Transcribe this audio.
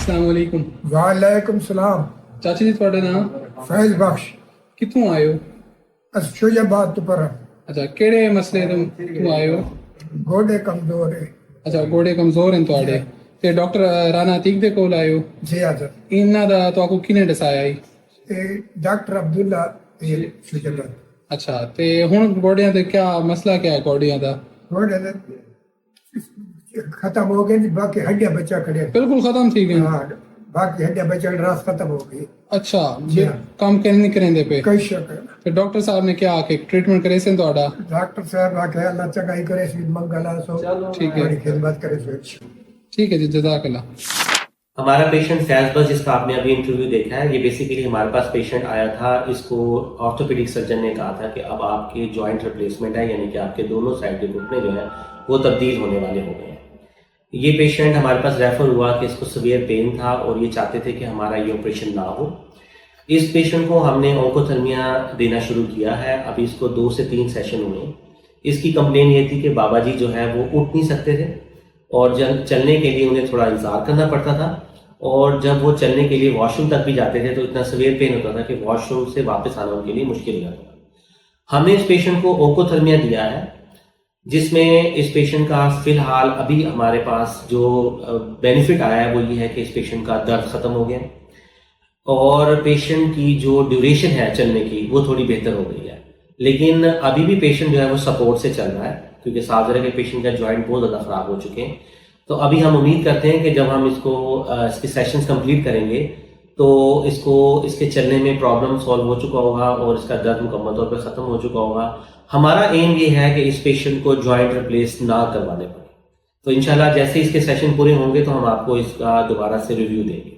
अस्सलाम वालेकुम। वालेकुम सलाम। चाचा जी ਤੁਹਾਡਾ ਨਾਮ फैज बख्श ਕਿੱਥੋਂ ਆਏ ਹੋ? शोजाबाद तो पर ਅੱਛਾ, ਕਿਹੜੇ ਮਸਲੇ ਤੋਂ ਆਏ ਹੋ? गोडे कमजोर है ਅੱਛਾ, ਗੋਡੇ ਕਮਜ਼ੋਰ ਹਨ ਤੁਹਾਡੇ ਤੇ ਡਾਕਟਰ ਰਾਣਾ ਅਤੀਕ ਦੇ ਕੋਲ ਆਏ ਹੋ? जी हाजर ਇਹਨਾਂ ਦਾ ਤੁਹਾਨੂੰ ਕਿਹਨੇ ਦੱਸਿਆ ਹੈ? डॉक्टर अब्दुल्ला शोजाबाद। ਅੱਛਾ, ਤੇ ਹੁਣ ਗੋਡਿਆਂ ਤੇ ਕੀ ਮਸਲਾ ਕੀ ਹੈ ਗੋਡਿਆਂ ਦਾ? गोडे खत्म हो गए जी, बाकी हड्डियां बचा खड़े। बिल्कुल खत्म थी गई। हाँ, बाकी हड्डियां बचा रास खत्म हो गई। अच्छा, जी हाँ। काम करने नहीं करेंगे पे कई शक है। फिर डॉक्टर साहब ने क्या आके ट्रीटमेंट करे से ਤੁਹਾਡਾ? डॉक्टर साहब आके अल्लाह चंगाई करे सी मंगला सो ठीक है। बड़ी खिदमत करे सो। ठीक है जी, जज़ाकल्लाह। हमारा पेशेंट फैज बस जिसका आपने अभी इंटरव्यू देखा है, ये बेसिकली हमारे पास पेशेंट आया था। इसको ऑर्थोपेडिक सर्जन ने कहा था कि अब आपके जॉइंट रिप्लेसमेंट है, यानी कि आपके दोनों साइड के घुटने जो है वो तब्दील होने वाले हो गए हैं। ये पेशेंट हमारे पास रेफर हुआ कि इसको सीवियर पेन था और ये चाहते थे कि हमारा ये ऑपरेशन ना हो। इस पेशेंट को हमने ऑन्कोथर्मिया देना शुरू किया है। अभी इसको 2 से 3 सेशन हुए। इसकी कंप्लेन ये थी कि बाबा जी जो है वो उठ नहीं सकते थे और जब चलने के लिए उन्हें थोड़ा इंतजार करना पड़ता था, और जब वो चलने के लिए वॉशरूम तक भी जाते थे तो इतना सीवियर पेन होता था कि वॉशरूम से वापस आना उनके लिए मुश्किल हो जाता था। हमने इस पेशेंट को ऑन्कोथर्मिया दिया है, जिसमें इस पेशेंट का फिलहाल अभी हमारे पास जो बेनिफिट आया है वो ये है कि इस पेशेंट का दर्द खत्म हो गया और पेशेंट की जो ड्यूरेशन है चलने की वो थोड़ी बेहतर हो गई है। लेकिन अभी भी पेशेंट जो है वो सपोर्ट से चल रहा है, क्योंकि सावजरा के पेशेंट का जॉइंट बहुत ज़्यादा ख़राब हो चुके हैं। तो अभी हम उम्मीद करते हैं कि जब हम इसको इसके सेशंस कंप्लीट करेंगे तो इसको इसके चलने में प्रॉब्लम सॉल्व हो चुका होगा और इसका दर्द मुकम्मल तौर पर ख़त्म हो चुका होगा। हमारा एम ये है कि इस पेशेंट को जॉइंट रिप्लेस ना करवाने पड़े। तो इंशाल्लाह जैसे इसके सेशन पूरे होंगे तो हम आपको इसका दोबारा से रिव्यू देंगे।